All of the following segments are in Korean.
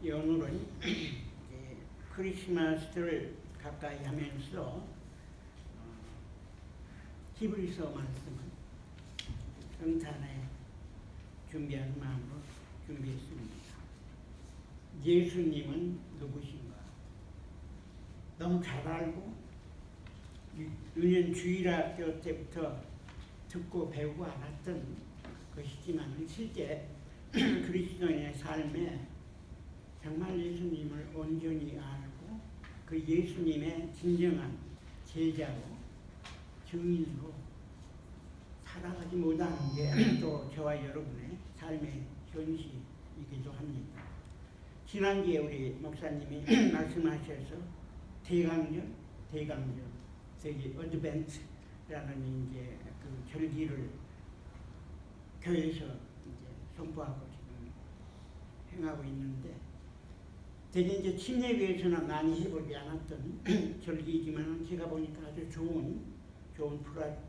오늘은 크리스마스를 가까이 하면서 히브리서 말씀을 성탄에 준비한 마음으로 준비했습니다. 예수님은 누구신가? 너무 잘 알고 유년 주일학교 때부터 듣고 배우고 알았던 것이지만 실제 그리스도인의 삶에 정말 예수님을 온전히 알고 그 예수님의 진정한 제자로 증인으로 살아가지 못하는 게 또 저와 여러분의 삶의 현실이기도 합니다. 지난주에 우리 목사님이 말씀하셔서 대강절, 세계 어드벤트라는 이제 그 절기를 교회에서 이제 선포하고 지금 행하고 있는데, 되게 이제 침례교회에서는 많이 해보지 않았던 절기이지만 제가 보니까 아주 좋은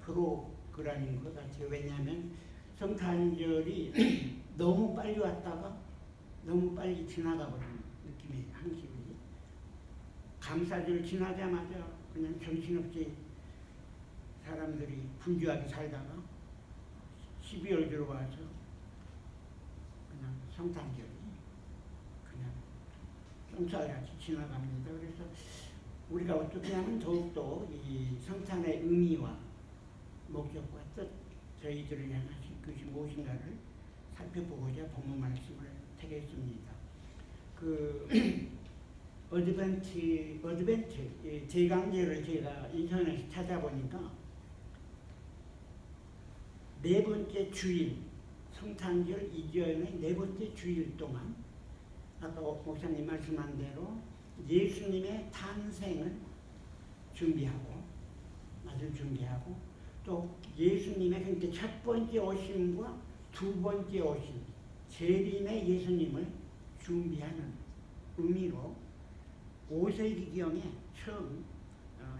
프로그램인 것 같아요. 왜냐하면 성탄절이 너무 빨리 왔다가 너무 빨리 지나가 버리는 느낌이 항상 감사절 지나자마자 그냥 정신없이 사람들이 분주하게 살다가 12월 들어와서 그냥 성탄절이 그냥 쏜살같이 지나갑니다. 그래서 우리가 어떻게 하면 더욱더 이 성탄의 의미와 목적과 뜻, 저희들을 향하신 것이 무엇인가를 살펴보고자 본문 말씀을 택했습니다. 그 어드벤트 제강제를 제가 인터넷에 찾아보니까 네 번째 주일, 성탄절 이전의 네 번째 주일 동안 아까 목사님 말씀한 대로 예수님의 탄생을 준비하고 또 예수님의 그러니까 첫 번째 오심과 두 번째 오심, 재림의 예수님을 준비하는 의미로 5세기경에 처음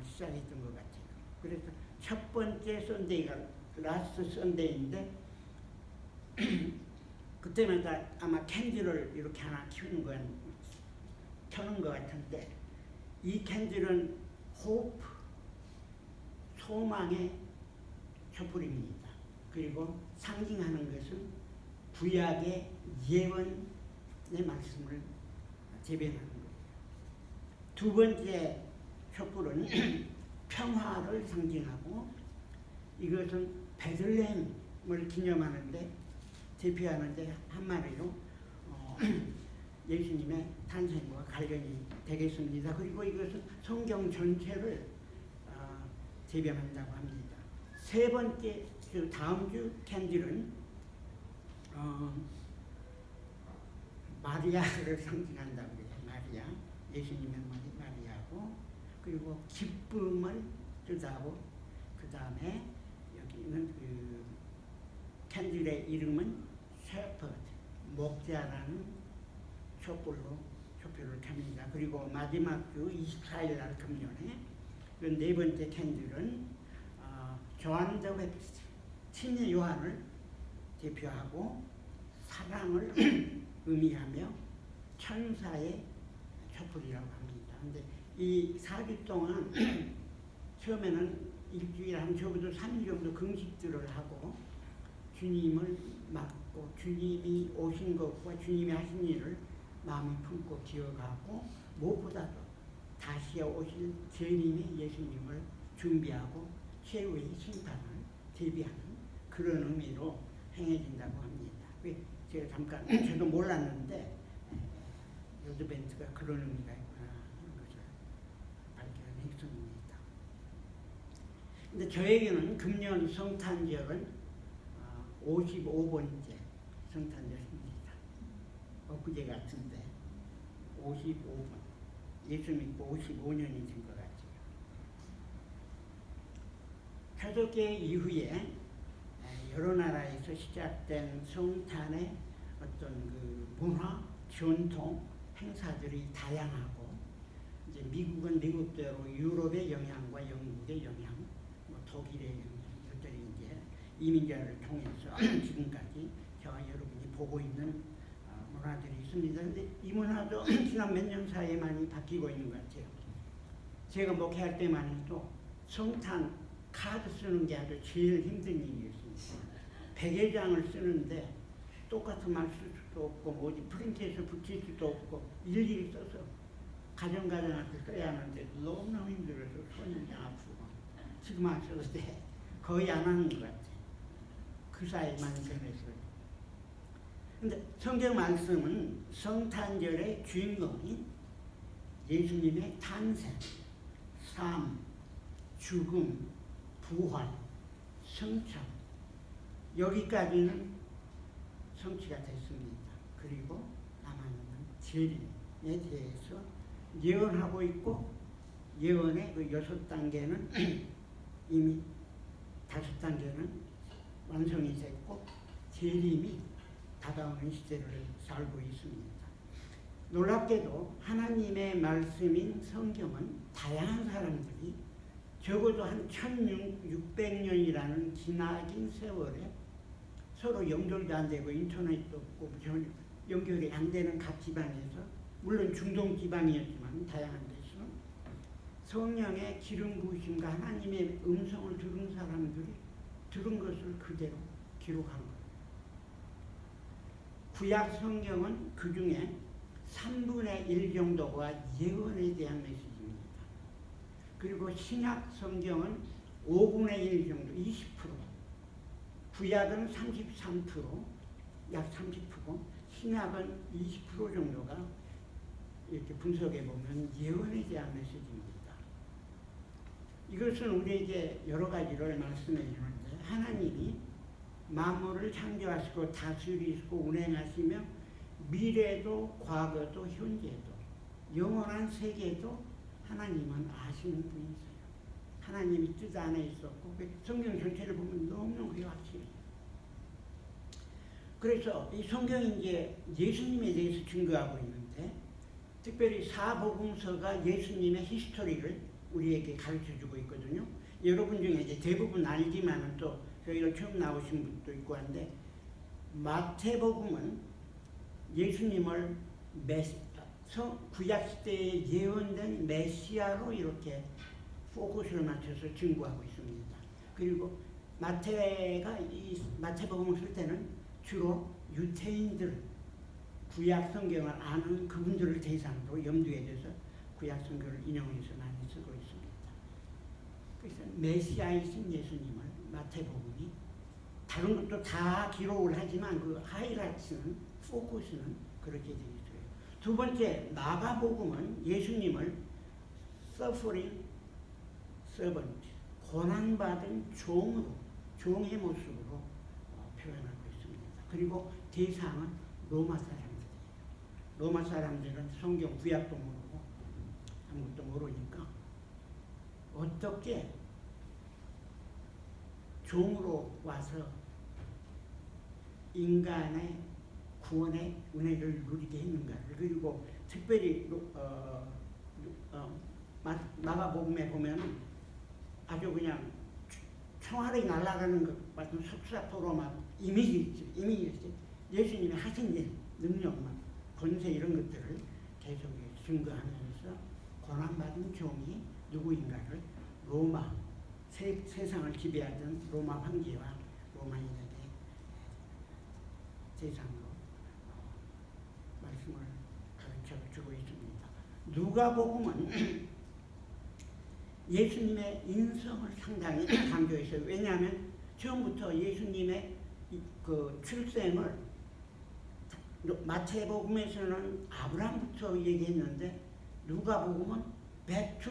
시작했던 것 같아요. 그래서 첫 번째 선데이가 라스트 선데이인데 그때마다 아마 캔들을 이렇게 하나 켜는 것 같은데, 이 캔들은 호프, 소망의 촛불입니다. 그리고 상징하는 것은 구약의 예언의 말씀을 재변하는 거예요. 두 번째 촛불은 평화를 상징하고, 이것은 베들레헴을 기념하는데 대표하는데 한마디로 예수님의 탄생과 관련이 되겠습니다. 그리고 이것은 성경 전체를 재변한다고 합니다. 세 번째, 그 다음 주 캔들은 마리아를 상징한다고 해요. 마리아, 예수님의 머리 마리아고, 그리고 기쁨을 뜻하고, 그 다음에 여기는 그 캔들의 이름은 셰퍼드, 목자라는 촛불을 켭니다. 그리고 마지막 주 24일 날 금년에 그 네 번째 캔들은 조한 더 베프티스트, 침례 요한을 대표하고 사랑을 의미하며 천사의 촛불이라고 합니다. 근데 이 4주 동안 처음에는 일주일 한 적어도 3일 정도 금식들을 하고 주님을 맞고 주님이 오신 것과 주님이 하신 일을 마음에 품고 기억하고, 무엇보다도 다시 오실 재림의 예수님을 준비하고 최후의 심판을 대비하는 그런 의미로 행해진다고 합니다. 제가 잠깐 저도 몰랐는데 어드벤트가 그런 의미가 있구나 하는 것을 발견했습니다. 근데 저에게는 금년 성탄절은 55번째 성탄절입니다. 엊그제 같은데 55번. 예수 믿고 55년이 된 것 같아요. 표적계 이후에 여러 나라에서 시작된 성탄의 어떤 그 문화, 전통, 행사들이 다양하고, 이제 미국은 미국대로 유럽의 영향과 영국의 영향, 독일의 영향, 이것들이 이제 이민자를 통해서 지금까지 저와 여러분이 보고 있는 문화들이 있습니다. 근데 이 문화도 지난 몇 년 사이에 많이 바뀌고 있는 것 같아요. 제가 목회할 때만 해도 성탄 카드 쓰는 게 아주 제일 힘든 일이었습니다. 100여 장을 쓰는데 똑같은 말 쓸 수도 없고 어디 프린트해서 붙일 수도 없고 일일이 써서 가정한테 써야 하는데 너무너무 힘들어서 손이 아프고 지금 안 써도 돼. 거의 안 하는 것 같아요. 그 사이 많이 변했어요. 근데 성경 말씀은 성탄절의 주인공인 예수님의 탄생, 삶, 죽음, 부활, 성찬 여기까지는 성취가 됐습니다. 그리고 남아있는 재림에 대해서 예언하고 있고 예언의 그 6단계는 이미 5단계는 완성이 됐고 재림이 다가오는 시대를 살고 있습니다. 놀랍게도 하나님의 말씀인 성경은 다양한 사람들이 적어도 한 1600년이라는 기나긴 세월에 서로 연결도 안 되고 인터넷도 없고 연결이 안 되는 각 지방에서 물론 중동 지방이었지만 다양한 데서 성령의 기름 부으심과 하나님의 음성을 들은 사람들이 들은 것을 그대로 기록한 거예요. 구약 성경은 그 중에 3분의 1 정도가 예언에 대한 메시지입니다. 그리고 신약 성경은 5분의 1 정도, 20%. 구약은 33%, 약 30%, 신약은 20% 정도가 이렇게 분석해 보면 예언에 대한 메시지입니다. 이것은 우리에게 여러 가지를 말씀해 주는데 하나님이 만물을 창조하시고 다스리시고 운행하시며 미래도 과거도 현재도 영원한 세계도 하나님은 아시는 분이세요. 하나님이 뜻 안에 있었고 성경 전체를 보면 너무너무 확실해요. 그래서 이 성경이 이제 예수님에 대해서 증거하고 있는데 특별히 사복음서가 예수님의 히스토리를 우리에게 가르쳐주고 있거든요. 여러분 중에 이제 대부분 알지만은 또 저희가 처음 나오신 분도 있고 한데 마태복음은 예수님을 구약 시대에 예언된 메시아로 이렇게 포커스를 맞춰서 증거하고 있습니다. 그리고 마태가 이 마태복음을 쓸 때는 주로 유태인들 구약 성경을 아는 그분들을 대상으로 염두에 둬서 구약 성경을 인용해서 많이 쓰고 있습니다. 그래서 메시아이신 예수님을 마태복음이 다른 것도 다 기록을 하지만 그 하이라이트는 포커스는 그렇게 되어 있어요. 두 번째 마가복음은 예수님을 suffering servant 고난받은 종으로 종의 모습으로 표현하고 있습니다. 그리고 대상은 로마 사람들이에요. 로마 사람들은 성경 구약도 모르고 아무것도 모르니까 어떻게 종으로 와서 인간의 구원의 은혜를 누리게 했는가를 그리고 특별히 마가복음에 보면 아주 그냥 총알이 날아가는 것 같은 속사포로 막 이미지 예수님이 하신 일, 능력만 권세 이런 것들을 계속 증거하면서 고난받은 종이 누구인가를 로마 세상을 지배하던 로마 황제와 로마인에게 세상으로 말씀을 가르쳐주고 있습니다. 누가복음은 예수님의 인성을 상당히 강조했어요. 왜냐하면 처음부터 예수님의 그 출생을 마태복음에서는 아브라함부터 얘기했는데 누가복음은 백투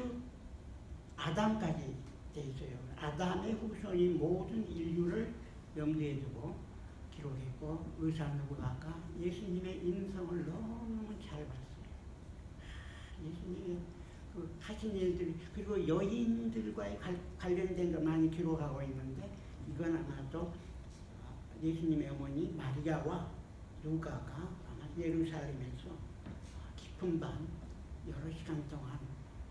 아담까지 돼 있어요. 아담의 후손인 모든 인류를 염두에 두고 기록했고 의사 누가가 예수님의 인성을 너무너무 잘 봤어요. 예수님의 그 하신 일들이 그리고 여인들과의 관련된 거 많이 기록하고 있는데 이건 아마도 예수님의 어머니 마리아와 누가가 아마 예루살렘에서 깊은 밤 여러 시간 동안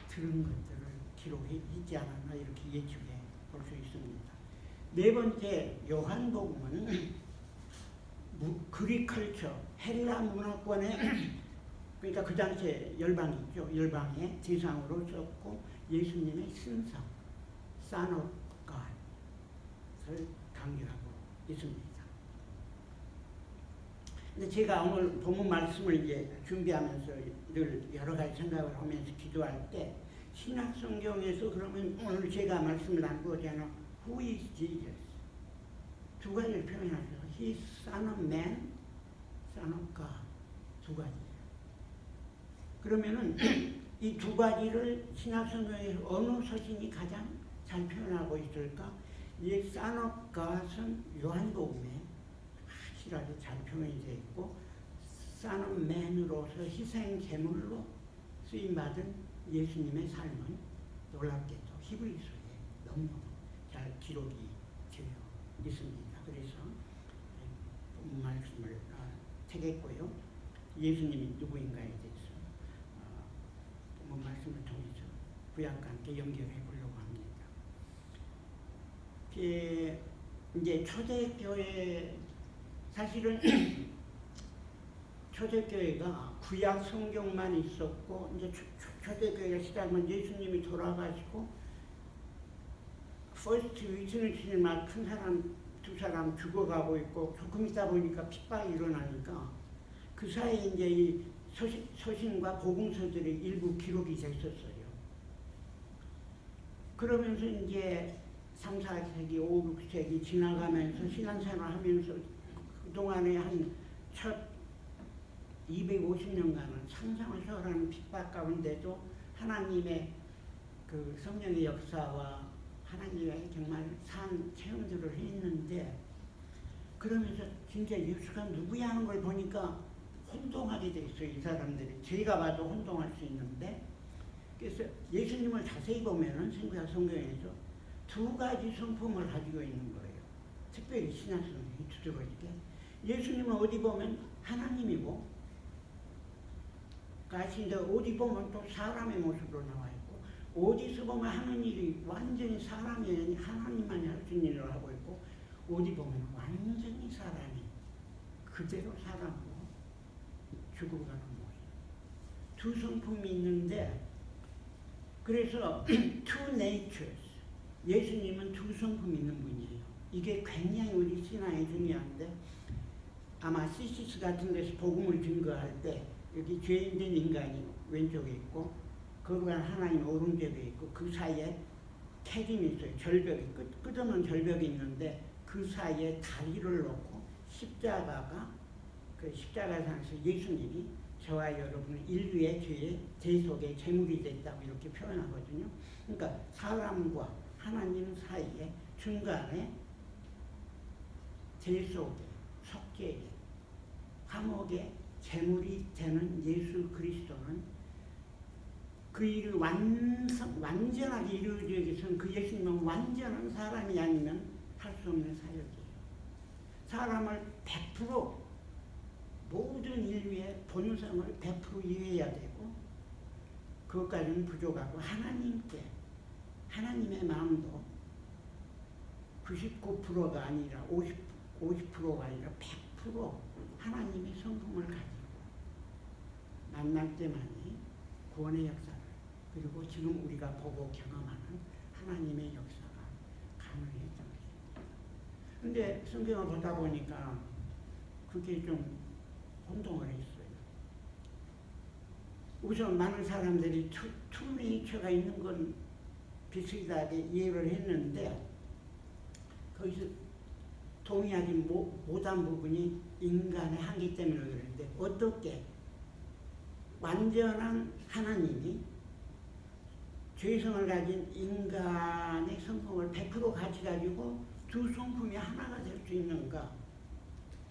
들은 것들을 기록했지 않았나 이렇게 예측해 볼 수 있습니다. 네 번째 요한복음은 그릭 컬처, 헬라 문화권의 그러니까 그 당시에 열방이 있죠. 열방의 대상으로 썼고 예수님의 신성, Son of God을 강조하고 있습니다. 근데 제가 오늘 본문 말씀을 이제 준비하면서 늘 여러 가지 생각을 하면서 기도할 때 신약 성경에서 그러면 오늘 제가 말씀을 나누고자 하는 Who is Jesus? 두 가지를 표현하죠. He is Son of Man, Son of God. 두 가지예요. 그러면은 이 두 가지를 신약 성경에서 어느 서신이 가장 잘 표현하고 있을까? 이 Son of God은 요한복음에 확실하게 잘 표현이 되어 있고 Son of Man으로서 희생 제물로 쓰임받은 예수님의 삶은 놀랍게도 히브리서에 너무너무 잘 기록이 되어 있습니다. 그래서 본문 말씀을 택했고요. 예수님이 누구인가에 대해서 본문 말씀을 통해서 구약과 함께 연결해 보려고 합니다. 이제 초대교회 사실은 초대교회가 구약 성경만 있었고 이제 초대교회가 시작하면 예수님이 돌아가시고 퍼스트 위트니스를 맡은 사람 두 사람 죽어가고 있고 조금 있다 보니까 핍박이 일어나니까 그 사이에 이제 이 서신과 복음서들이 일부 기록이 됐었어요. 그러면서 이제 3, 4세기, 5, 6세기 지나가면서 신앙생활 하면서 그동안에 한 첫 250년간은 상상을 초월하는 핍박 가운데도 하나님의 그 성령의 역사와 하나님의 정말 산 체험들을 했는데 그러면서 진짜 예수가 누구야 하는 걸 보니까 혼동하게 돼 있어요. 이 사람들이. 제가 봐도 혼동할 수 있는데 그래서 예수님을 자세히 보면은 신구약 성경에서 두 가지 성품을 가지고 있는 거예요. 특별히 신약 성경이 두드러질 때 예수님은 어디 보면 하나님이고 가신데 어디 보면 또 사람의 모습으로 나와 있고 어디서 보면 하는 일이 완전히 사람이 아닌 하나님만이 할 수 있는 일을 하고 있고 어디 보면 완전히 사람이 그대로 사람으로 죽어가는 모습. 두 성품이 있는데 그래서 two natures. 예수님은 두 성품이 있는 분이에요. 이게 굉장히 우리 신앙에 중요한데 아마 시시스 같은 데서 복음을 증거할 때 여기 죄인된 인간이 왼쪽에 있고 거룩한 하나님 오른쪽에 있고 그 사이에 캐림이 있어요. 절벽이 끝없는 절벽이 있는데 그 사이에 다리를 놓고 십자가가 그 십자가상에서 예수님이 저와 여러분 인류의 죄의 대속의 제물이 됐다고 이렇게 표현하거든요. 그러니까 사람과 하나님 사이에 중간에 대속의 속죄의 화목의 제물이 되는 예수 그리스도는 그 일을 완전하게 이루어지기 위해서는 그 예수님은 완전한 사람이 아니면 할 수 없는 사역이에요. 사람을 100% 모든 인류의 본성을 100% 이해해야 되고 그것까지는 부족하고 하나님께 하나님의 마음도 99%가 아니라 50%가 아니라 100% 하나님의 성품을 가지고 만날 때만이 구원의 역사를 그리고 지금 우리가 보고 경험하는 하나님의 역사가 가능했던 것입니다. 그런데 성경을 보다 보니까 그게 좀 혼동을 했어요. 우선 많은 사람들이 투 네이처가 있는 건 비슷하게 이해를 했는데 거기서 동의하지 못한 부분이 인간의 한계 때문에 그러는데 어떻게 완전한 하나님이 죄성을 가진 인간의 성품을 100% 가지고 두 성품이 하나가 될 수 있는가?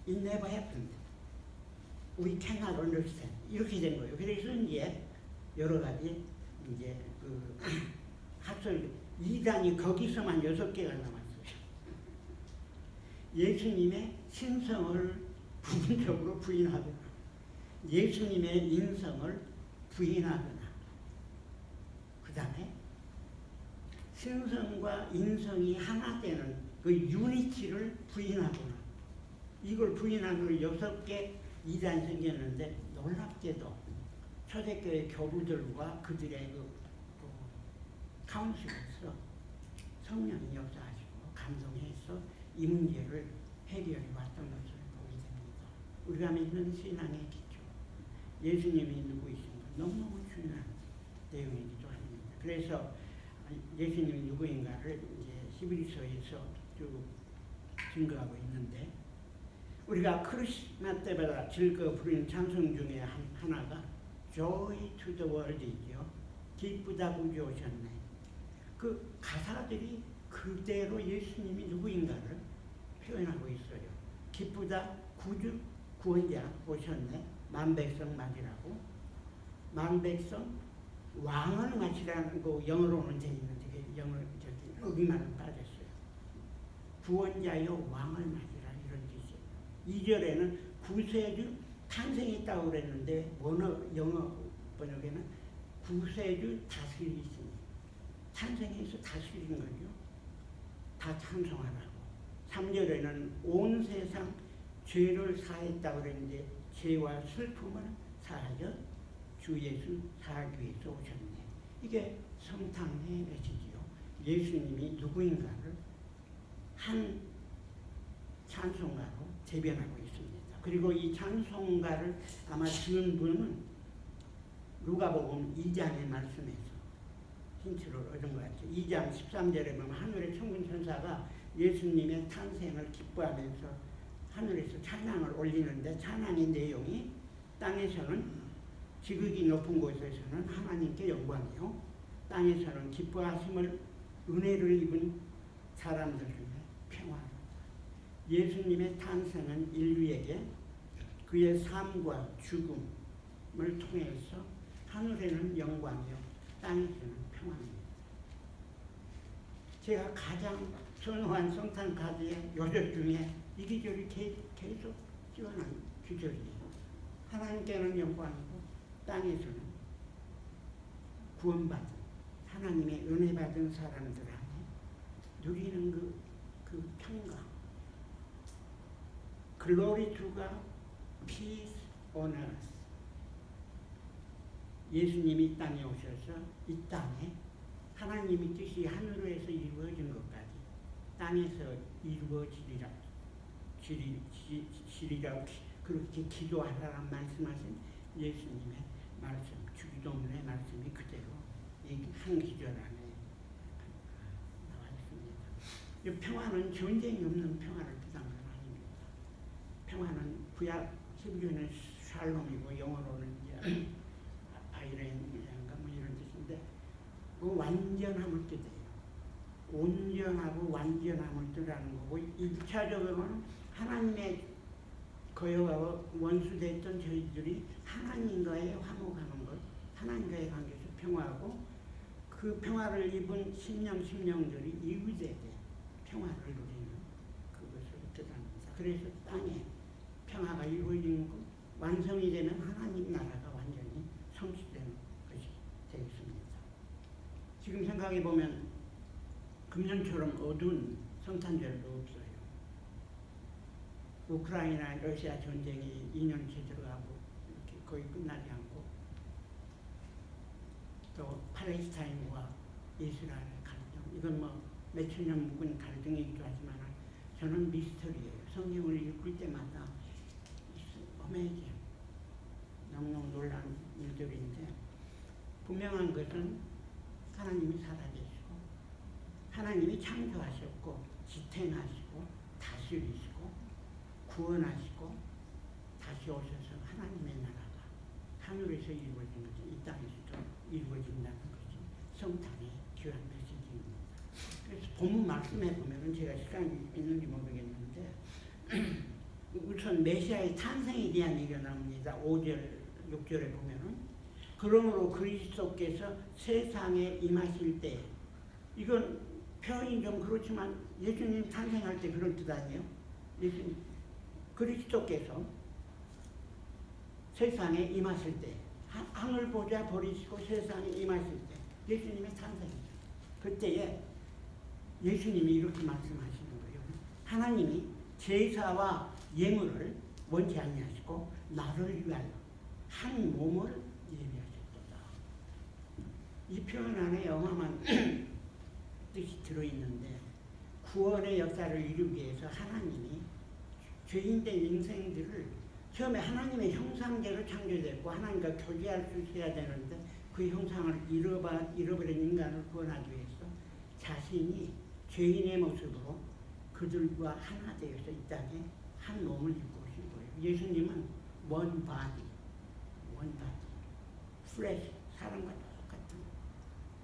It never happened. We cannot understand. 이렇게 된 거예요. 그래서 이제 여러 가지 이제 그 학설 이단이 거기서만 6개가 남았어요. 예수님의 신성을 부분적으로 부인하거나 예수님의 인성을 부인하거나 그 다음에 신성과 인성이 하나 되는 그 유니티를 부인하거나 이걸 부인한 걸 6개 이단 생겼는데 놀랍게도 초대교회 교부들과 그들의 카운슬에서 성령이 역사하시고 감동해서 이 문제를 해결해 왔던 것을 보게 됩니다. 우리가 믿는 신앙의 기초, 예수님이 누구이신가 너무너무 중요한 내용이기도 합니다. 그래서 예수님이 누구인가를 이제 11서에서 쭉 증거하고 있는데, 우리가 크리스마스 때마다 즐거워 부르는 찬송 중에 하나가 Joy to the World이죠. 기쁘다 구주 오셨네. 그 가사들이 그대로 예수님이 누구인가를 표현하고 있어요. 기쁘다 구주 구원자 오셨네. 만백성 맞으라고. 만백성 왕을 맞으라는 거 영어로는 되어 있는데 영어 여기만 빠졌어요. 구원자여 왕을 맞으라 이런 뜻이에요. 2절에는 구세주 탄생했다고 그랬는데 영어 번역에는 구세주 다스리시니 탄생해서 다스린 거죠. 다 찬송하라고. 3절에는 온 세상 죄를 사했다고 그랬는데 죄와 슬픔을 사하여 주 예수 사하기 위해서 오셨네. 이게 성탄의 메시지요. 예수님이 누구인가를 한 찬송가로 대변하고 있습니다. 그리고 이 찬송가를 아마 지은 분은 누가복음 2장의 말씀에서 힌트를 얻은 것 같아요. 2장 13절에 보면 하늘의 천군 천사가 예수님의 탄생을 기뻐하면서 하늘에서 찬양을 올리는데, 찬양의 내용이 땅에서는 지극히 높은 곳에서는 하나님께 영광이요, 땅에서는 기뻐하심을 은혜를 입은 사람들 중에 평화. 예수님의 탄생은 인류에게 그의 삶과 죽음을 통해서 하늘에는 영광이요, 땅에서는 평화입니다. 제가 가장 선호한 성탄 카드의 요절 중에 이 기절이 계속 찍어놓은 기절이에요. 하나님께는 영광이고 땅에서는 구원받은 하나님의 은혜 받은 사람들 안에 누리는 그 평강. Glory to God, peace on earth. 예수님이 땅에 오셔서 이 땅에 하나님의 뜻이 하늘에서 이루어진 것까지 땅에서 이루어지리라 그렇게 기도하라는 말씀하신 예수님의 말씀, 주기도문의 말씀이 그대로 한 기절 안에 나와 있습니다. 이 평화는 전쟁이 없는 평화를 뜻한 건 아닙니다. 평화는 구약 히브리어는 샬롬이고 영어로는 이제 아이렌인가 뭐 이런 뜻인데, 그 완전함을 뜻해요. 온전하고 완전함을 뜻하는 거고, 1차적으로는 하나님의 거여하고 원수됐던 저희들이 하나님과의 화목하는 것, 하나님과의 관계에서 평화하고, 그 평화를 입은 심령들이 이웃에 평화를 누리는 그것을 뜻합니다. 그래서 땅에 평화가 이루어지는 것, 완성이 되면 하나님 나라가 완전히 성취되는 것이 되겠습니다. 지금 생각해 보면 금년처럼 어두운 성탄절도 없어요. 우크라이나 러시아 전쟁이 2년째 들어가고 이렇게 거의 끝나지 않고, 또 팔레스타인과 이스라엘의 갈등, 이건 뭐 몇천 년 묵은 갈등이기도 하지만 저는 미스터리예요. 성경을 읽을 때마다 어메이징, 너무너무 놀라운 일들인데, 분명한 것은 하나님이 살아계시고 하나님이 창조하셨고 지탱하시고 다스리시고 구원하시고 다시 오셔서 하나님의 나라가 하늘에서 이루어진 것이 이 땅에서도 이루어진다는 것이 성탄의 귀한 메시지입니다. 그래서 본문 말씀에 보면은, 제가 시간이 있는지 모르겠는데 우선 메시아의 탄생에 대한 얘기가 나옵니다. 5절, 6절에 보면은, 그러므로 그리스도께서 세상에 임하실 때, 이건 표현이 좀 그렇지만 예수님 탄생할 때 그런 뜻 아니에요? 예수님 그리스도께서 세상에 임하실 때, 하늘 보좌 버리시고 세상에 임하실 때, 예수님의 탄생이죠. 그때에 예수님이 이렇게 말씀하시는 거예요. 하나님이 제사와 예물을 원치 아니하시고 나를 위하여 한 몸을 예비하셨도다. 이 표현 안에 어마어마한 뜻이 들어있는데 구원의 역사를 이루기 위해서 하나님이 죄인된 인생들을 처음에 하나님의 형상대로 창조됐고 하나님과 교제할 수 있어야 되는데 그 형상을 잃어버린 인간을 구원하기 위해서 자신이 죄인의 모습으로 그들과 하나 되어서 이 땅에 한 몸을 입고 오신 거예요. 예수님은 one body, flesh, 사람과 똑같은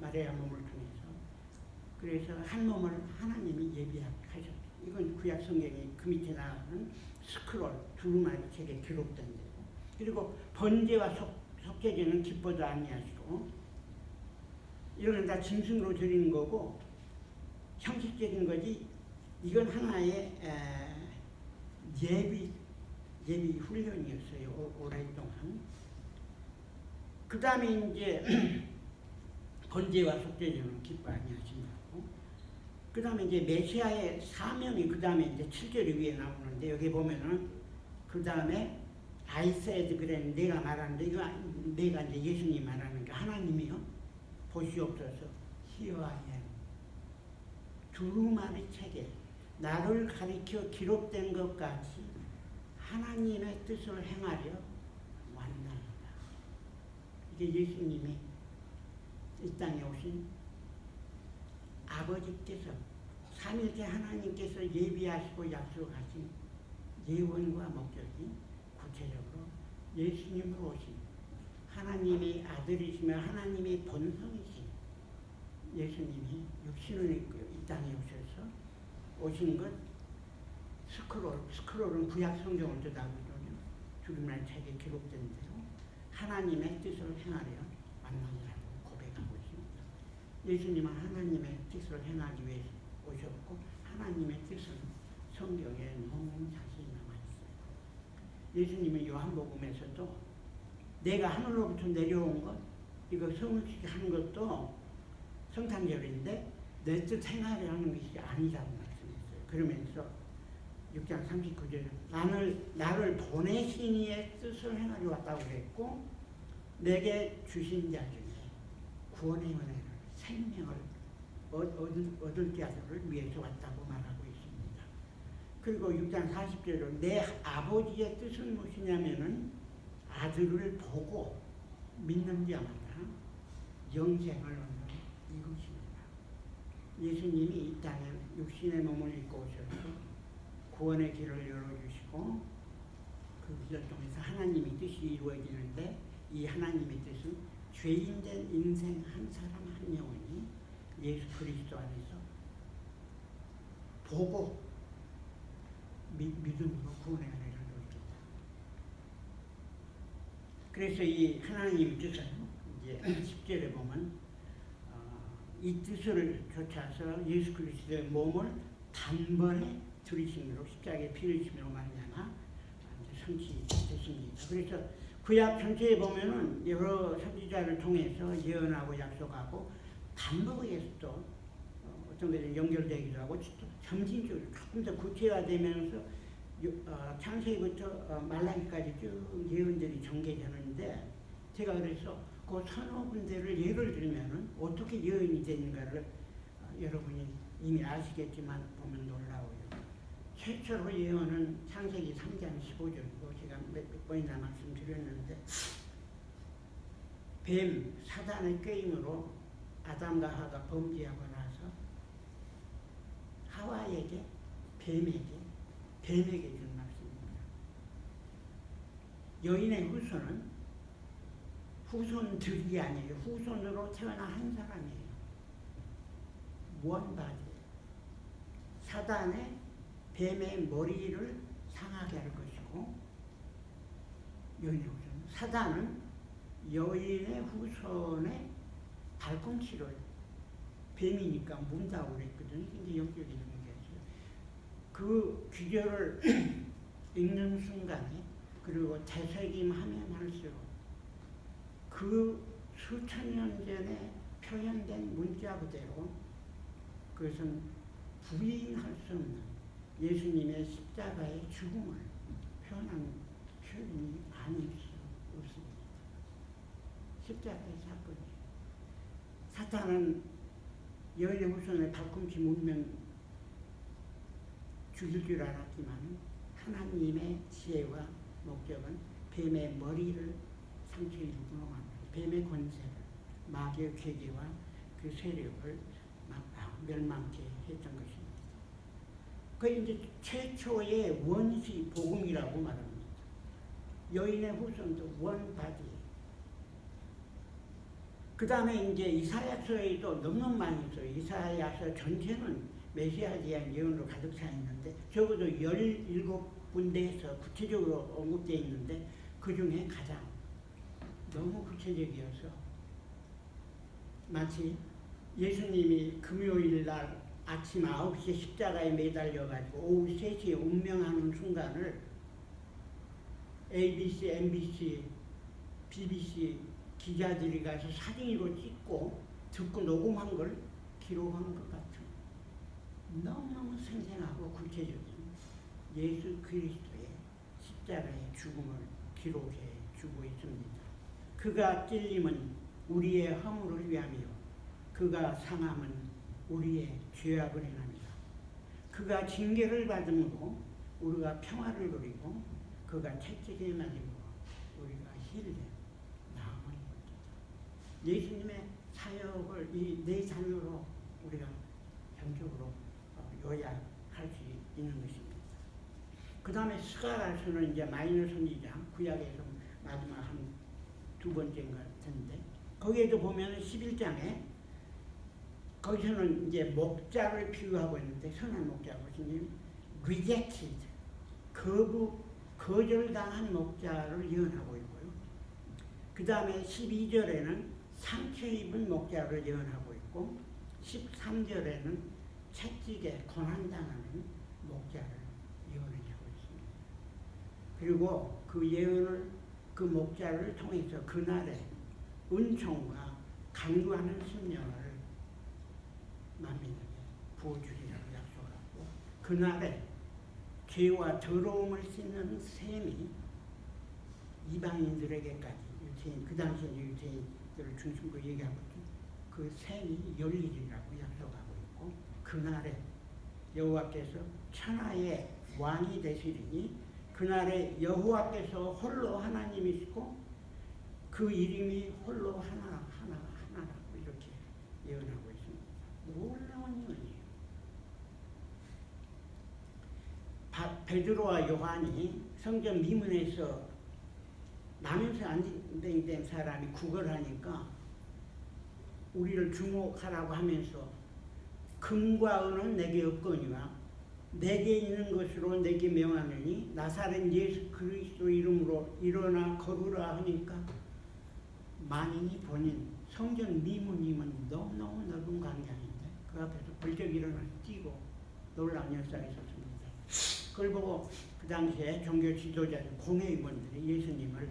마리아 몸을 통해서 그래서 한 몸을 하나님이 예비하셨어요. 이건 구약 성경의 그 밑에 나오는 스크롤 두루마리 책에 기록된 데고 그리고 번제와 속죄제는 기뻐도 아니하시고 이거는 다 짐승으로 드리는 거고 형식적인 거지 이건 하나의 예비 훈련이었어요. 오랫동안. 그 다음에 이제 번제와 속죄제는 기뻐 아니하신다고. 그 다음에 이제 메시아의 사명이 그 다음에 이제 7절 위에 나오는데 여기 보면은 그 다음에 I said 그래 내가 말하는데 이거 내가 이제 예수님 말하는 게 하나님이요 보시옵소서 Here I am. 두루마리 책에 나를 가리켜 기록된 것 같이 하나님의 뜻을 행하려 왔나이다. 이게 예수님이 이 땅에 오신 아버지께서 삼위일체 하나님께서 예비하시고 약속하신 예언과 목적이 구체적으로 예수님으로 오신 하나님의 아들이시며 하나님의 본성이신 예수님이 육신을 입고 이 땅에 오셔서 오신 것 스크롤은 구약 성경을 떠다보면 두루마리 책에 기록된 대로 하나님의 뜻을 행하려 만나느라고 고백하고 있습니다. 예수님은 하나님의 뜻을 행하기 위해 오셨고 하나님의 뜻은 성경에 너무 자세히 남아있어요. 예수님은 요한복음에서도 내가 하늘로부터 내려온 것 이거 성육식 하는 것도 성탄절인데 내 뜻 행하려 하는 것이 아니라고 말씀했어요. 그러면서 6장 39절에 나를 보내신 이의 뜻을 행하려 왔다고 그랬고 내게 주신 자 중에 구원의 은혜를 생명을 얻을 자들을 위해서 왔다고 말하고 있습니다. 그리고 6장 40절에 내 아버지의 뜻은 무엇이냐면은 아들을 보고 믿는 자마다 영생을 얻는 이것입니다. 예수님이 이 땅에 육신의 몸을 입고 오셔서 구원의 길을 열어주시고 그 길을 통해서 하나님의 뜻이 이루어지는데 이 하나님의 뜻은 죄인된 인생 한 사람 한 영혼이 예수 그리스도 안에서 보고 믿음으로 구원의 은혜를 누리겠다. 그래서 이 하나님의 뜻은 이제 10절에 보면 이 뜻을 좇아서 예수 그리스도의 몸을 단번에 들이심으로 십자가에 피를 흘리심으로 말미암아 성취됐습니다. 그래서 구약 전체에 보면은 여러 선지자를 통해서 예언하고 약속하고 반복해서도 어떤 것들이 연결되기도 하고 점진적으로 조금 더 구체화되면서 창세기부터 말라기까지 쭉 예언들이 전개되는데 제가 그래서 그 서너 군데를 예를 들면은 어떻게 예언이 되는가를 여러분이 이미 아시겠지만 보면 놀라워요. 최초로 예언은 창세기 3장 15절이고 제가 몇 번이나 말씀드렸는데 뱀, 사단의 꾀임으로 아담과 하와가 범죄하고 나서 하와에게 뱀에게 준 말씀입니다. 여인의 후손들이 아니에요. 후손으로 태어난 한 사람이에요. 원바디. 사단의 뱀의 머리를 상하게 할 것이고 여인의 후손. 사단은 여인의 후손의 발꿈치를 뱀이니까 문다고 그랬거든요. 근데 영적인 문제였어요. 그 규절을 읽는 순간에 그리고 되새김하면 할수록 그 수천 년 전에 표현된 문자 그대로 그것은 부인할 수 없는 예수님의 십자가의 죽음을 표현한 표현이 아닐 수 없습니다. 십자가의 사건이에요. 사탄은 여인의 후손을 발꿈치 물면 죽일 줄 알았지만 하나님의 지혜와 목적은 뱀의 머리를 상처 입으로 만들고 뱀의 권세를 마귀의 괴계와 그 세력을 멸망케 했던 것입니다. 그 이제 최초의 원시 복음이라고 말합니다. 여인의 후손도 원바디. 그 다음에 이제 이사야서에도 너무 많이 있어요. 이사야서 전체는 메시아에 대한 예언으로 가득 차 있는데 적어도 17군데에서 구체적으로 언급되어 있는데 그 중에 가장 너무 구체적이어서 마치 예수님이 금요일 날 아침 9시에 십자가에 매달려가지고 오후 3시에 운명하는 순간을 ABC, MBC, BBC 기자들이 가서 사진으로 찍고 듣고 녹음한 걸 기록한 것 같은 너무너무 생생하고 구체적인 예수 그리스도의 십자가의 죽음을 기록해 주고 있습니다. 그가 찔림은 우리의 허물을 위하며 그가 상함은 우리의 죄악을 행합니다. 그가 징계를 받음으로 우리가 평화를 누리고 그가 채찍에 맞음으로 우리가 힐에 나음을 입었다. 예수님의 사역을 이 네 장으로 우리가 전적으로 요약할 수 있는 것입니다. 그 다음에 스가랴서는 이제 마이너 선지자 구약에서 마지막 한 두 번째인 것 같은데 거기에도 보면 11장에 거기서는 이제 목자를 비유하고 있는데 선한 목자가 무슨 rejected 거절당한 목자를 예언하고 있고요. 그 다음에 12절에는 상처 입은 목자를 예언하고 있고 13절에는 채찍에 고난당하는 목자를 예언하고 있습니다. 그리고 그 예언을 그 목자를 통해서 그날에 은총과 강구하는 심령을 만민에게 부어주리라고 약속하고 그날에 죄와 더러움을 씻는 셈이 이방인들에게까지 유태인 그 당시에 유태인들을 중심으로 얘기하고 있죠. 그 셈이 열리리라고 약속하고 있고 그날에 여호와께서 천하의 왕이 되시리니 그날에 여호와께서 홀로 하나님이시고 그 이름이 홀로 하나라고 이렇게 예언하고 있습니다. 놀라운 예언이에요. 베드로와 요한이 성전 미문에서 나면서 안 된 사람이 구걸하니까 우리를 주목하라고 하면서 금과 은은 내게 없거니와 내게 있는 것으로 내게 명하느니 나사렛 예수 그리스도 이름으로 일어나 걸으라 하니까 만인이 본인 성전 미문이면 너무너무 넓은 광장인데 그 앞에서 벌쩍 일어나서 뛰고 놀라운 역사가 있었습니다. 그걸 보고 그 당시에 종교 지도자들 공회의원들이 예수님을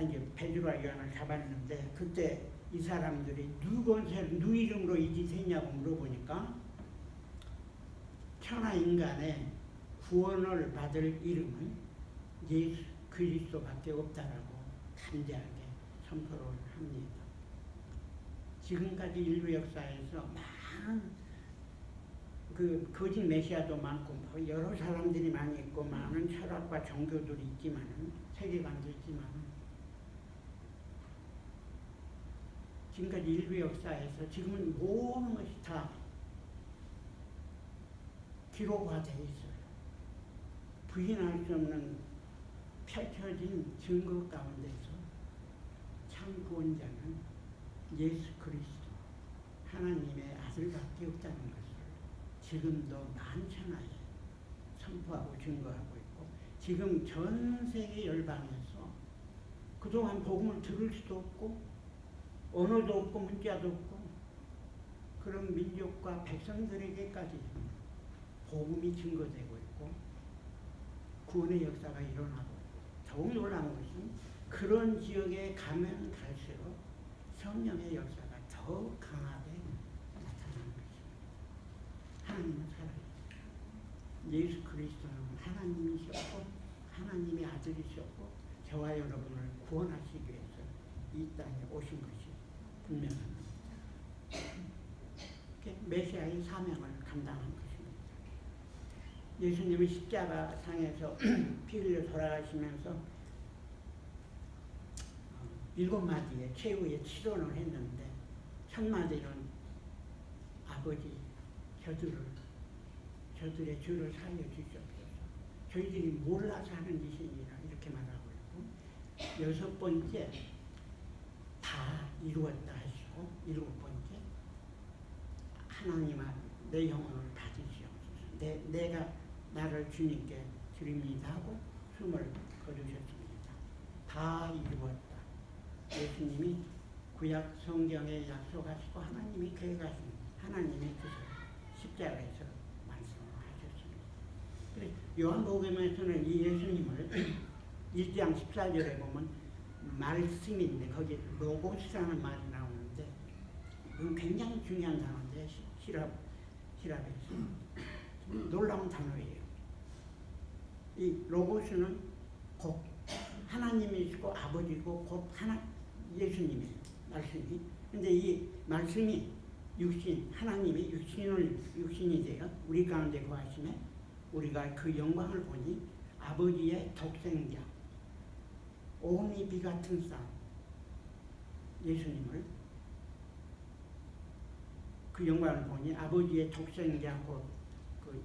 이제 베드로와 요한을 잡았는데 그때 이 사람들이 누구 이름으로 이 짓 했냐고 물어보니까 천하 인간의 구원을 받을 이름은 예수 그리스도밖에 없다라고 담대하게 선포를 합니다. 지금까지 인류 역사에서 많은 그 거짓 메시아도 많고 여러 사람들이 많이 있고 많은 철학과 종교들이 있지만은 세계관도 있지만은 지금까지 인류 역사에서 지금은 모든 것이 다 기록화되어 있어요. 부인할 수 없는 펼쳐진 증거 가운데서 참 구원자는 예수 그리스도 하나님의 아들밖에 없다는 것을 지금도 만천하에 선포하고 증거하고 있고 지금 전 세계 열방에서 그동안 복음을 들을 수도 없고 언어도 없고 문자도 없고 그런 민족과 백성들에게까지 복음이 증거되고 있고 구원의 역사가 일어나고 있고 더욱 놀라운 것은 그런 지역에 가면 갈수록 성령의 역사가 더욱 강하게 나타나는 것입니다. 하나님은 살아계세요. 예수 그리스도는 하나님이셨고 하나님의 아들이셨고 저와 여러분을 구원하시기 위해서 이 땅에 오신 것이 분명합니다. 메시아의 사명을 감당한 것입니다. 예수님은 십자가 상에서 피 흘려 돌아가시면서 7마디의 최후의 치론을 했는데 첫 마디는 아버지 저들의 죄를 사하여 주시옵소서. 저희들이 몰라서 하는 짓이니라 이렇게 말하고 있고 6번째 다 이루었다 하시고 7번째 하나님아 내 영혼을 받으시옵소서. 내가 나를 주님께 드립니다 하고 숨을 거두셨습니다. 다 이루었다. 예수님이 구약 성경에 약속하시고 하나님이 계획하신 하나님의 뜻을 십자가에서 말씀하셨습니다. 그래서 요한복음에서는 이 예수님을 1장 14절에 보면 말씀인데 거기 로고스라는 말이 나오는데 이건 굉장히 중요한 단어인데 시랍에서 놀라운 단어예요. 이 로고스는 곧 하나님이시고 아버지고 곧 예수님이에요. 말씀이. 근데 이 말씀이 하나님이 육신이 되어 우리 가운데 거하심에 우리가 그 영광을 보니 아버지의 독생자, 온이 비 같은 쌍, 예수님을 그 영광을 보니 아버지의 독생자 곧 그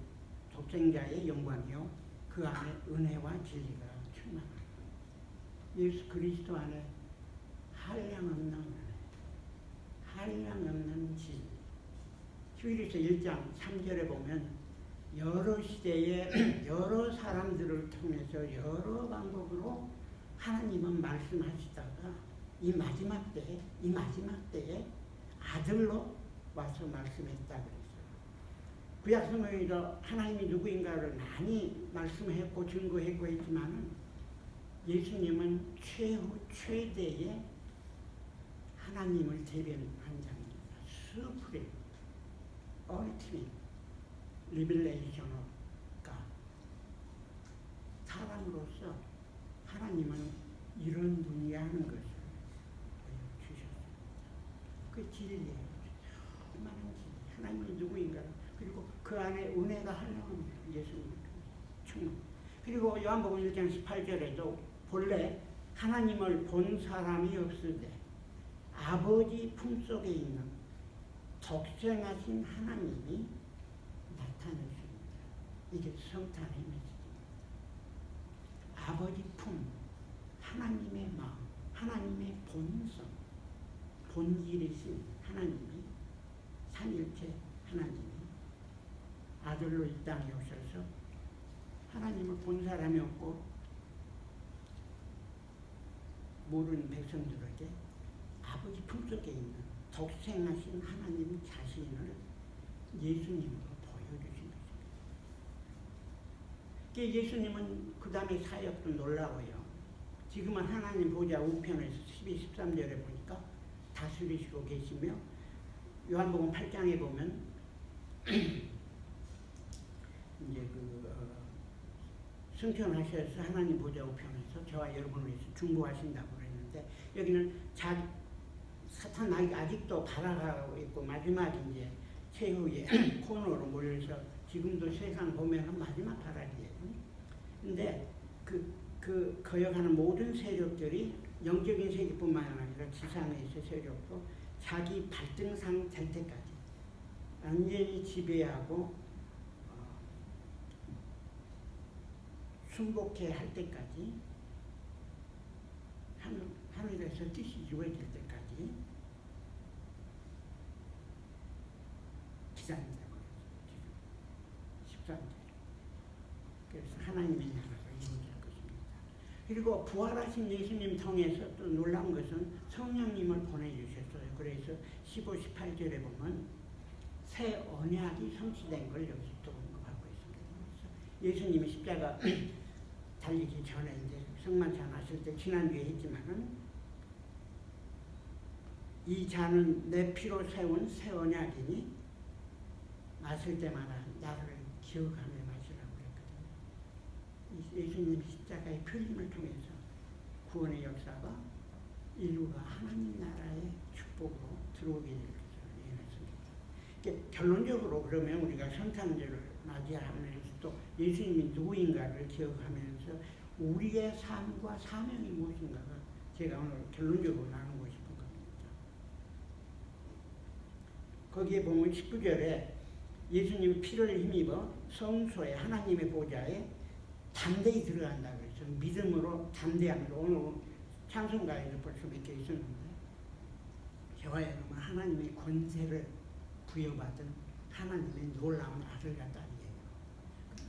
독생자의 영광이요 그 안에 은혜와 진리가 충만합니다. 예수 그리스도 안에 한량없는 은혜, 한량없는 진리. 히브리서 1장 3절에 보면 여러 시대에 여러 사람들을 통해서 여러 방법으로 하나님은 말씀하시다가 이 마지막 때에 아들로 와서 말씀했다 그랬어요. 구약 성경에도 하나님이 누구인가를 많이 말씀했고 증거했고 했지만은 예수님은 최대의 하나님을 대변한 자입니다. 수프림, ultimate revelation of God. 사람으로서 하나님은 이런 분이야 하는 것을 보여주셨습니다. 그 진리예요. 얼마나 진리. 하나님이 누구인가. 그리고 그 안에 은혜가 한량은 예수님 충만. 그리고 요한복음 1장 18절에도 본래 하나님을 본 사람이 없으되 아버지 품속에 있는 독생하신 하나님이 나타내십니다. 이게 성탄의 메시지입니다. 아버지 품, 하나님의 마음, 하나님의 본성, 본질이신 하나님이 삼일체 하나님이 아들로 이 땅에 오셔서 하나님을 본 사람이 없고 모르는 백성들에게 아버지 품속에 있는 독생하신 하나님 자신을 예수님으로 보여주신 것입니다. 예수님은 그 다음에 사역도 놀라워요. 지금은 하나님 보좌 우편에서 12, 13절에 보니까 다스리시고 계시며 요한복음 8장에 보면 이제 승천하셔서 하나님 보좌 우편에서 저와 여러분을 위해서 중보하신다고 그랬는데 여기는 사탄 아직도 발악하고 있고 마지막 이제 최후의 코너로 몰려서 지금도 세상 보면은 마지막 발악이에요. 근데 그 거역하는 모든 세력들이 영적인 세계뿐만 아니라 지상에 있는 세력도 자기 발등상 될 때까지 완전히 지배하고 순복해 할 때까지 하늘에서 뜻이 이루어질 때까지 기다린다고 그랬어요. 13절. 그래서 하나님의 나라가 이루어질 것입니다. 그리고 부활하신 예수님 통해서 또 놀라운 것은 성령님을 보내주셨어요. 그래서 15, 18절에 보면 새 언약이 성취된 걸 여기서 또 언급하고 있습니다. 예수님이 십자가 달리기 전에 이제 성만찬 하실 때 지난주에 했지만은 이 잔은 내 피로 세운 새 언약이니 마실 때마다 나를 기억하며 마시라고 그랬거든요. 예수님 십자가의 풀림을 통해서 구원의 역사가 인류가 하나님 나라의 축복으로 들어오게 될 것을 예언했습니다. 결론적으로 그러면 우리가 성탄절을 맞이하면서 또 예수님이 누구인가를 기억하면서 우리의 삶과 사명이 무엇인가가 제가 오늘 결론적으로 나누고 싶은 겁니다. 거기에 보면 19절에 예수님이 피를 힘입어 성소에 하나님의 보좌에 담대히 들어간다 그랬죠. 믿음으로 담대함으로. 오늘 찬송가에도 벌써 몇 개 있었는데 저와 여러분 하나님의 권세를 부여받은 하나님의 놀라운 아들과 딸이에요.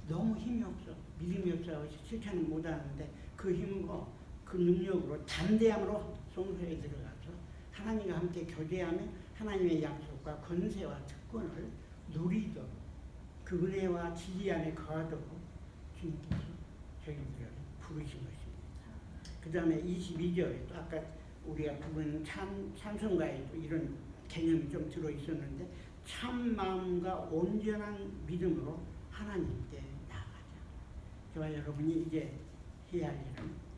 너무 힘이 없어. 믿음이 없어 실천을 못하는데 그 힘으로 그 능력으로 담대함으로 성소에 들어가서 하나님과 함께 교제하며 하나님의 약속과 권세와 특권을 누리도록 그 은혜와 지지 안에 거하도록 주님께서 저희들을 부르신 것입니다. 그 다음에 22절에도 아까 우리가 부르는 찬송가에도 이런 개념이 좀 들어있었는데 참 마음과 온전한 믿음으로 하나님께 나아가자. 저와 여러분이 이제 해야 할 일은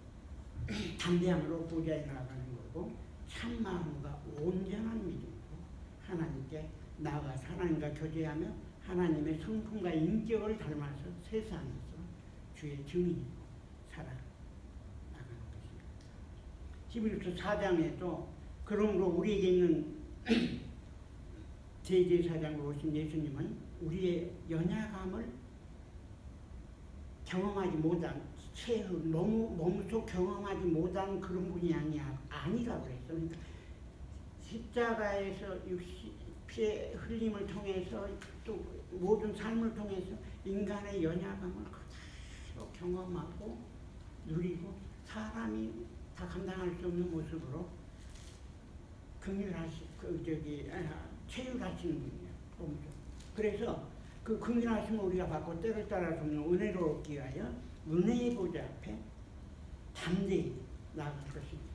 담대함으로 보좌에 나아가는 거고 참 마음과 온전한 믿음으로 하나님께 나아가서 하나님과 교제하며 하나님의 성품과 인격을 닮아서 세상에서 주의 증인으로 살아나가는 것입니다. 히브리서 4장에도 그러므로 우리에게 있는 대제사장으로 오신 예수님은 우리의 연약함을 경험하지 못한 너무 몸소 경험하지 못한 그런 분이 아니라고 그랬어요. 그러니까 십자가에서 피의 흘림을 통해서 또 모든 삶을 통해서 인간의 연약함을 그대로 경험하고 누리고 사람이 다 감당할 수 없는 모습으로 체휼하시는 분이에요. 그래서 그 긍휼하심을 우리가 받고 때를 따라 줍는 은혜로 얻기 위하여 은혜의 보좌 앞에 담대히 나아갈 것입니다.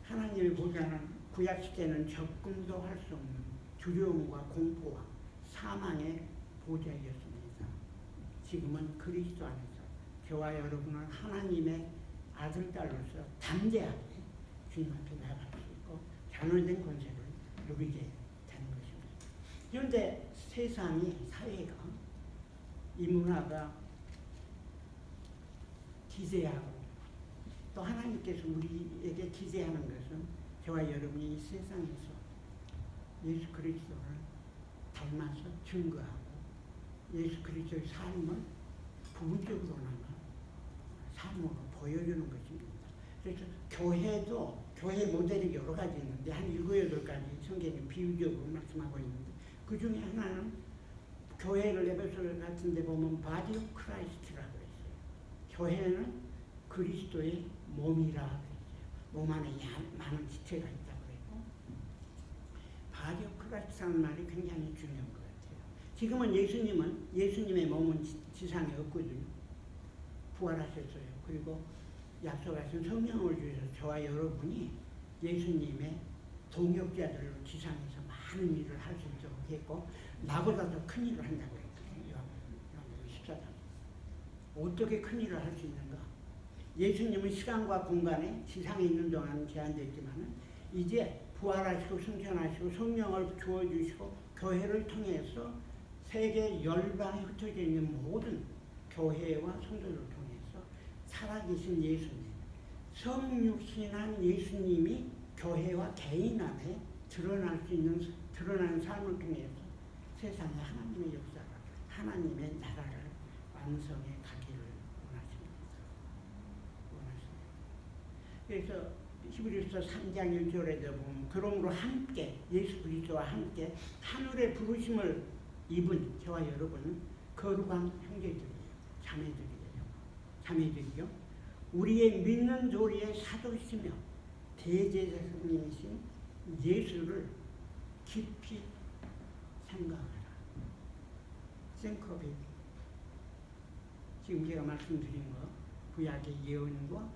하나님의 보좌는 구약 시대는 접근도 할 수 없는 두려움과 공포와 사망의 보좌이었습니다. 지금은 그리스도 안에서 저와 여러분은 하나님의 아들, 딸로서 담대하게 주님 앞에 나아갈 수 있고 자녀된 권세를 누리게 되는 것입니다. 그런데 세상이, 사회가, 이 문화가 기대하고 또 하나님께서 우리에게 기대하는 것은 저와 여러분이 이 세상에서 예수 그리스도를 닮아서 증거하고 예수 그리스도의 삶을 부분적으로나마 삶으로 보여주는 것입니다. 그래서 교회 모델이 여러 가지 있는데 한 7, 8가지 성경이 비유적으로 말씀하고 있는데 그 중에 하나는 교회를 에베소 같은 데 보면 바디 오브 크라이스트라고 했어요. 교회는 그리스도의 몸이라 그랬어요. 몸 안에 많은 지체가 있다고 그랬고 바디 오브 크라이스트라는 말이 굉장히 중요한 것 같아요. 지금은 예수님의 몸은 지상에 없거든요. 부활하셨어요. 그리고 약속하신 성령을 주셔서 저와 여러분이 예수님의 동역자들로 지상에서 많은 일을 할 수 있도록 했고 나보다 더 큰 일을 한다고 했거든요. 요한복음 14장. 어떻게 큰 일을 할 수 있는가? 예수님은 시간과 공간에 지상에 있는 동안은 제한되었지만 이제 부활하시고 승천하시고 성령을 주어주시고 교회를 통해서 세계 열방에 흩어져 있는 모든 교회와 성도들을 통해서 살아계신 예수님, 성육신한 예수님이 교회와 개인 안에 드러나는 삶을 통해서 세상에 하나님의 역사를, 하나님의 나라를 완성해 가기를 원하십니다. 그래서 히브리서 3장 1절에도 보면 그러므로 함께 예수 그리스도와 함께 하늘의 부르심을 입은 저와 여러분은 거룩한 형제들이에요. 자매들이요. 우리의 믿는 도리의 사도시며 대제사장님이신 예수를 깊이 생각하라. Think of it. 지금 제가 말씀드린 거 구약의 예언과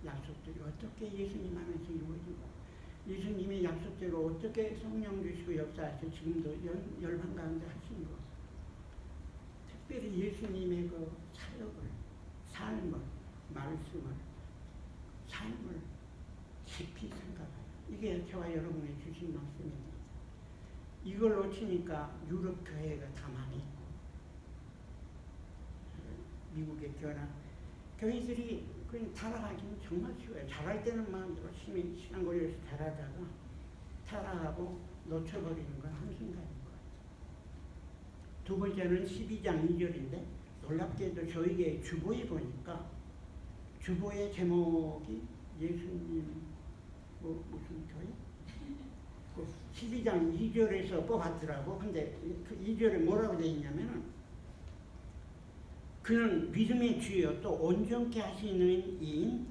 약속들이 어떻게 예수님 안에서 이루어지고 예수님의 약속대로 어떻게 성령 주시고 역사하시고 지금도 열방 가운데 하신 것, 특별히 예수님의 그 사역을 삶을, 말씀을, 삶을 깊이 생각해요. 이게 저와 여러분이 주신 말씀입니다. 이걸 놓치니까 유럽 교회가 다 망했고, 미국의 교회들이 그냥 타락하기는 정말 쉬워요. 잘할 때는 막 열심히 시간 걸려서 잘하다가 타락하고 놓쳐버리는 건 한순간인 것 같아요. 두 번째는 12장 2절인데 놀랍게도 저에게 주보에 보니까 주보의 제목이 예수님 무슨 교회? 12장 2절에서 뽑았더라고. 근데 그 2절에 뭐라고 되어 있냐면은 그는 믿음의 주여 또 온전케 하시는 이인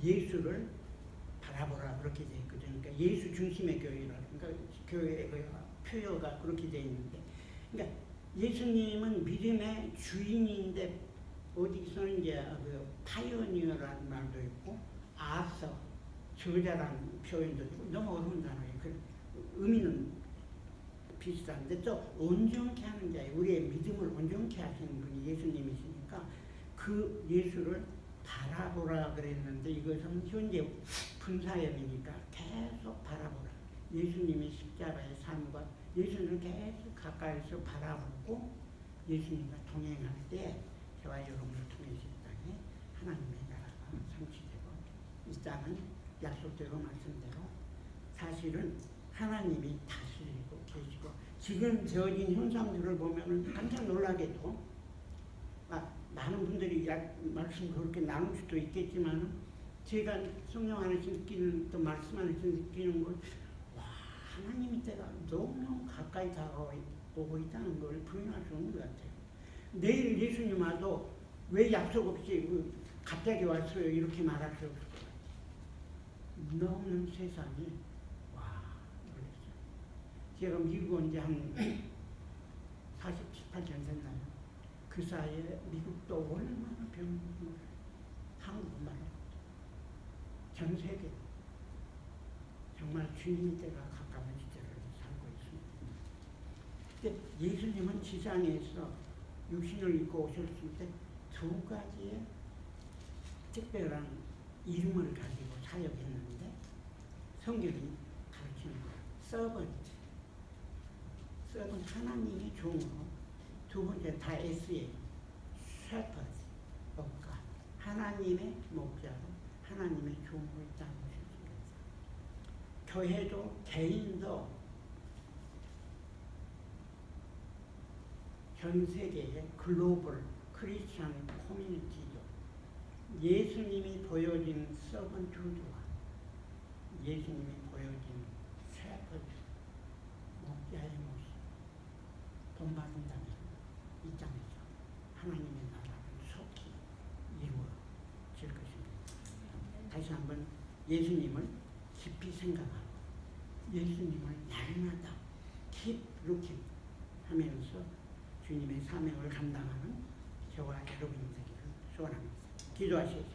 예수를 바라보라 그렇게 되어 있거든요. 그러니까 예수 중심의 교회라. 그러니까 교회의 표어가 그렇게 되어 있는데, 그러니까 예수님은 믿음의 주인인데 어디서는 이제 그 파이오니어라는 말도 있고 아서 저자라는 표현도 있고 너무 어려운 단어예요. 그 의미는 비슷한데 또 온전케 하는 자예요. 우리의 믿음을 온전케 하시는 분이 예수님이시니까 그 예수를 바라보라 그랬는데 이것은 현재 분사형이니까 계속 바라보라. 예수님의 십자가의 삶과 예수님을 계속 가까이서 바라보고 예수님과 동행할 때 저와 여러분을 통해서 이 땅에 하나님의 나라가 성취되고 이 땅은 약속대로 말씀대로 사실은 하나님이 다스리고 계시고 지금 저진 현상들을 보면 깜짝 놀라게도 많은 분들이 말씀 그렇게 나눌 수도 있겠지만 제가 성령 안에서 느끼는 또 말씀 안에서 느끼는 걸 하나님이 때가 너무 가까이 다가오고 있다는 걸 부인할 수 없는 것 같아요. 내일 예수님 와도 왜 약속 없이 갑자기 왔어요 이렇게 말할 수 없을 것 같아요. 너무 세상이 놀랐어요. 제가 미국 온 지 한 47, 8년 됐나요? 그 사이에 미국도 얼마나 변했는지 한국말 전 세계 정말 주님의 때가 가까운 시대를 살고 있습니다. 근데 예수님은 지상에서 육신을 입고 오셨을 때 두 가지의 특별한 이름을 가지고 사역했는데 성경이 가르치는 거예요. 서번트 하나님의 종으로, 두 번째 다 S예요. shepherd of God, 하나님의 목자로 하나님의 종으로 있다는 것입니다. 교회도 개인도 전 세계의 글로벌 크리스천 커뮤니티도 예수님이 보여진 서번트와 예수님이 보여진 셰퍼드 목자의 모습 본받는다면 이 땅에서 하나님의 나라는 속히 이루어질 것입니다. 다시 한번 예수님을 깊이 생각하고 예수님을 날마다 keep looking 하면서 주님의 사명을 감당하는 저와 여러분이 되기를 소원합니다. 기도하시겠습니다.